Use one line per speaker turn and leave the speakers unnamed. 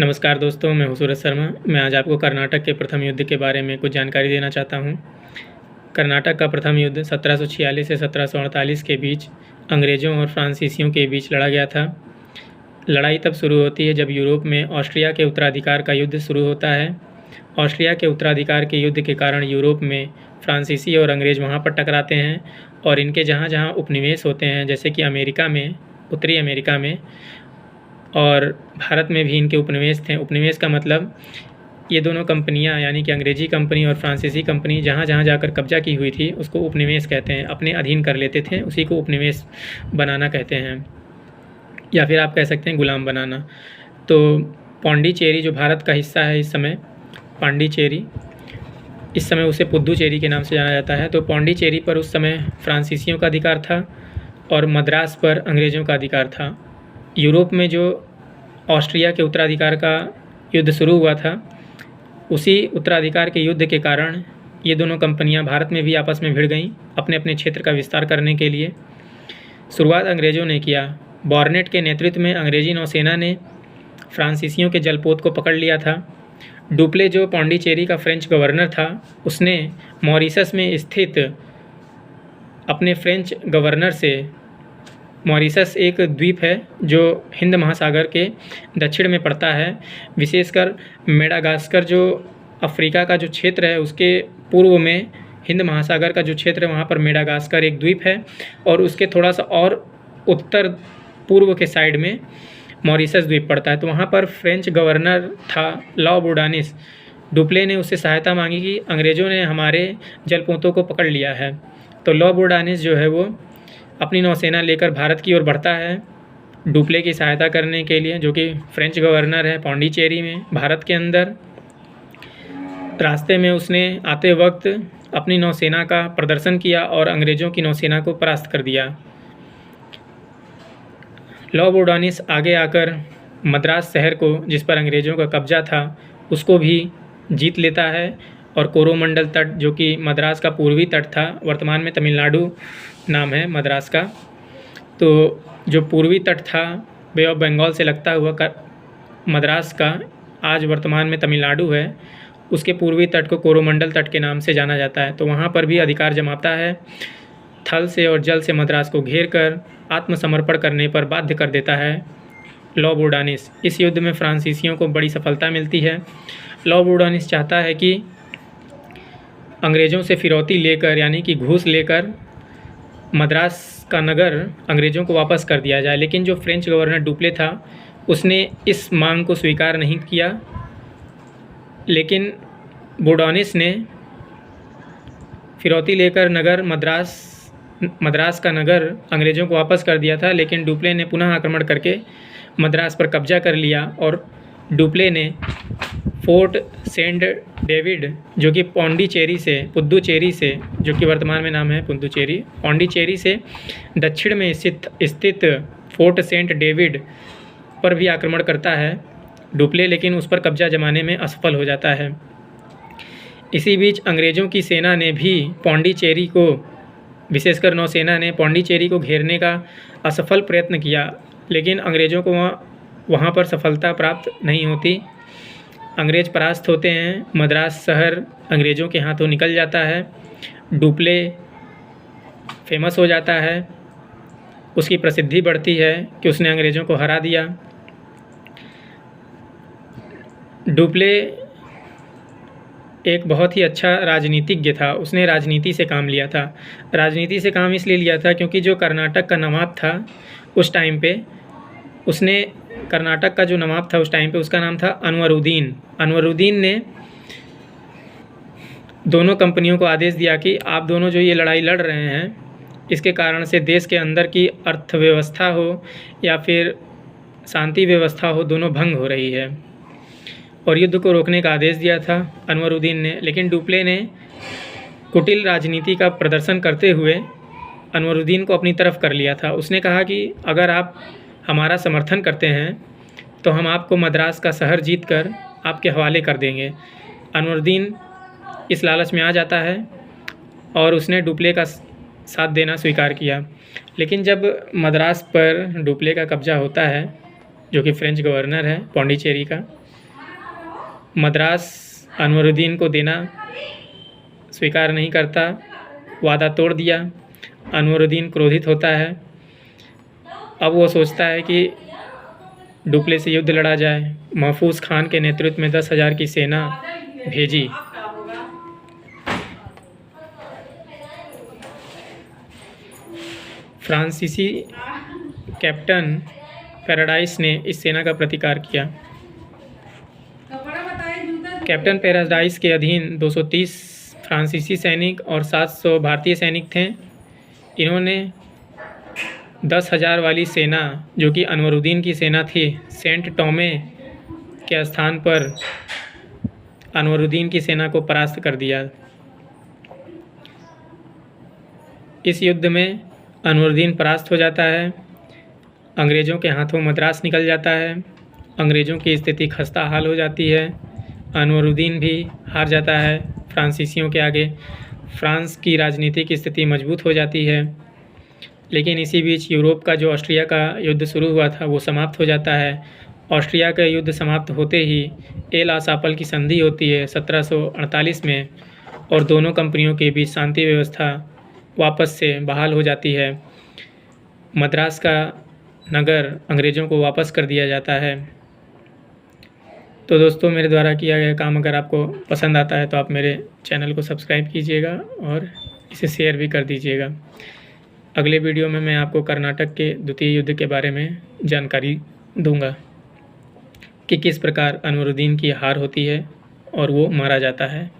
नमस्कार दोस्तों, मैं हूँ सूरज शर्मा। मैं आज आपको कर्नाटक के प्रथम युद्ध के बारे में कुछ जानकारी देना चाहता हूँ। कर्नाटक का प्रथम युद्ध 1746 से 1748 के बीच अंग्रेज़ों और फ्रांसीसियों के बीच लड़ा गया था। लड़ाई तब शुरू होती है जब यूरोप में ऑस्ट्रिया के उत्तराधिकार का युद्ध शुरू होता है। ऑस्ट्रिया के उत्तराधिकार के युद्ध के कारण यूरोप में फ्रांसीसी और अंग्रेज़ वहाँ पर टकराते हैं और इनके जहाँ जहाँ उपनिवेश होते हैं, जैसे कि अमेरिका में, उत्तरी अमेरिका में और भारत में भी इनके उपनिवेश थे। उपनिवेश का मतलब ये दोनों कंपनियां यानी कि अंग्रेज़ी कंपनी और फ्रांसीसी कंपनी जहाँ जहाँ जाकर कब्जा की हुई थी उसको उपनिवेश कहते हैं। अपने अधीन कर लेते थे, उसी को उपनिवेश बनाना कहते हैं, या फिर आप कह सकते हैं गुलाम बनाना। तो पौंडीचेरी जो भारत का हिस्सा है इस समय, पांडिचेरी, इस समय उसे पुद्दुचेरी के नाम से जाना जाता है। तो पौंडीचेरी पर उस समय फ्रांसीसियों का अधिकार था और मद्रास पर अंग्रेज़ों का अधिकार था। यूरोप में जो ऑस्ट्रिया के उत्तराधिकार का युद्ध शुरू हुआ था, उसी उत्तराधिकार के युद्ध के कारण ये दोनों कंपनियां भारत में भी आपस में भिड़ गईं अपने अपने क्षेत्र का विस्तार करने के लिए। शुरुआत अंग्रेज़ों ने किया। बॉर्नेट के नेतृत्व में अंग्रेज़ी नौसेना ने फ्रांसीसियों के जलपोत को पकड़ लिया था। डुप्ले जो पौंडीचेरी का फ्रेंच गवर्नर था, उसने मॉरिशस में स्थित अपने फ्रेंच गवर्नर से, मॉरिशस एक द्वीप है जो हिंद महासागर के दक्षिण में पड़ता है, विशेषकर मेडागास्कर जो अफ्रीका का जो क्षेत्र है उसके पूर्व में हिंद महासागर का जो क्षेत्र है वहाँ पर मेडागास्कर एक द्वीप है और उसके थोड़ा सा और उत्तर पूर्व के साइड में मॉरिशस द्वीप पड़ता है। तो वहाँ पर फ्रेंच गवर्नर था लॉ बोर्डानिस। डुप्ले ने उससे सहायता मांगी कि अंग्रेज़ों ने हमारे जलपोतों को पकड़ लिया है। तो लॉ बोर्डानिस जो है वो अपनी नौसेना लेकर भारत की ओर बढ़ता है डुप्ले की सहायता करने के लिए, जो कि फ्रेंच गवर्नर है पौंडीचेरी में भारत के अंदर। रास्ते में उसने आते वक्त अपनी नौसेना का प्रदर्शन किया और अंग्रेज़ों की नौसेना को परास्त कर दिया। लॉ बोर्डानिस आगे आकर मद्रास शहर को, जिस पर अंग्रेज़ों का कब्जा था, उसको भी जीत लेता है और कोरोमंडल तट, जो कि मद्रास का पूर्वी तट था, वर्तमान में तमिलनाडु नाम है मद्रास का, तो जो पूर्वी तट था बे ऑफ बंगाल से लगता हुआ मद्रास का, आज वर्तमान में तमिलनाडु है, उसके पूर्वी तट को कोरोमंडल तट के नाम से जाना जाता है। तो वहाँ पर भी अधिकार जमाता है। थल से और जल से मद्रास को घेर कर आत्मसमर्पण करने पर बाध्य कर देता है लॉ बोर्डानिस। इस युद्ध में फ्रांसीसियों को बड़ी सफलता मिलती है। लॉ बोर्डानिस चाहता है कि अंग्रेज़ों से फिरौती लेकर, यानी कि घूस लेकर, मद्रास का नगर अंग्रेज़ों को वापस कर दिया जाए, लेकिन जो फ्रेंच गवर्नर डुप्ले था उसने इस मांग को स्वीकार नहीं किया। लेकिन बोर्डानिस ने फिरौती लेकर मद्रास का नगर अंग्रेज़ों को वापस कर दिया था, लेकिन डुप्ले ने पुनः आक्रमण करके मद्रास पर कब्जा कर लिया और डुप्ले ने फोर्ट सेंट डेविड, जो कि पुद्दुचेरी से, जो कि वर्तमान में नाम है पुद्दुचेरी, पौंडीचेरी से दक्षिण में स्थित फोर्ट सेंट डेविड पर भी आक्रमण करता है डुप्ले, लेकिन उस पर कब्जा जमाने में असफल हो जाता है। इसी बीच अंग्रेज़ों की सेना ने भी पौंडीचेरी को, विशेषकर नौसेना ने पौंडीचेरी को घेरने का असफल प्रयत्न किया, लेकिन अंग्रेज़ों को वहाँ पर सफलता प्राप्त नहीं होती। अंग्रेज़ परास्त होते हैं। मद्रास शहर अंग्रेज़ों के हाथों निकल जाता है। डुप्ले फेमस हो जाता है, उसकी प्रसिद्धि बढ़ती है कि उसने अंग्रेज़ों को हरा दिया। डुप्ले एक बहुत ही अच्छा राजनीतिज्ञ था। उसने राजनीति से काम लिया था। राजनीति से काम इसलिए लिया था क्योंकि जो कर्नाटक का नवाब था उस टाइम पे, उसने कर्नाटक का जो नवाब था उस टाइम पे, उसका नाम था अनवरुद्दीन। अनवरुद्दीन ने दोनों कंपनियों को आदेश दिया कि आप दोनों जो ये लड़ाई लड़ रहे हैं, इसके कारण से देश के अंदर की अर्थव्यवस्था हो या फिर शांति व्यवस्था हो, दोनों भंग हो रही है, और युद्ध को रोकने का आदेश दिया था अनवरुद्दीन ने। लेकिन डुप्ले ने कुटिल राजनीति का प्रदर्शन करते हुए अनवरुद्दीन को अपनी तरफ कर लिया था। उसने कहा कि अगर आप हमारा समर्थन करते हैं तो हम आपको मद्रास का शहर जीतकर आपके हवाले कर देंगे। अनवरुद्दीन इस लालच में आ जाता है और उसने डुप्ले का साथ देना स्वीकार किया। लेकिन जब मद्रास पर डुप्ले का कब्जा होता है, जो कि फ्रेंच गवर्नर है पौंडीचेरी का, मद्रास अनवरुद्दीन को देना स्वीकार नहीं करता, वादा तोड़ दिया। अनवरुद्दीन क्रोधित होता है। अब वो सोचता है कि डुप्ले से युद्ध लड़ा जाए। महफूज खान के नेतृत्व में 10,000 की सेना भेजी। फ्रांसीसी कैप्टन पैराडाइस ने इस सेना का प्रतिकार किया। कैप्टन पैराडाइस के अधीन 230 फ्रांसीसी सैनिक और 700 भारतीय सैनिक थे। इन्होंने 10,000 वाली सेना, जो कि अनवरुद्दीन की सेना थी, सेंट टोमे के स्थान पर अनवरुद्दीन की सेना को परास्त कर दिया। इस युद्ध में अनवरुद्दीन परास्त हो जाता है। अंग्रेज़ों के हाथों मद्रास निकल जाता है। अंग्रेज़ों की स्थिति खस्ता हाल हो जाती है। अनवरुद्दीन भी हार जाता है फ्रांसीसियों के आगे। फ्रांस की राजनीतिक स्थिति मजबूत हो जाती है। लेकिन इसी बीच यूरोप का जो ऑस्ट्रिया का युद्ध शुरू हुआ था वो समाप्त हो जाता है। ऑस्ट्रिया का युद्ध समाप्त होते ही एल आसापल की संधि होती है 1748 में, और दोनों कंपनियों के बीच शांति व्यवस्था वापस से बहाल हो जाती है। मद्रास का नगर अंग्रेज़ों को वापस कर दिया जाता है। तो दोस्तों, मेरे द्वारा किया गया काम अगर आपको पसंद आता है तो आप मेरे चैनल को सब्सक्राइब कीजिएगा और इसे शेयर भी कर दीजिएगा। अगले वीडियो में मैं आपको कर्नाटक के द्वितीय युद्ध के बारे में जानकारी दूंगा कि किस प्रकार अनवरुद्दीन की हार होती है और वो मारा जाता है।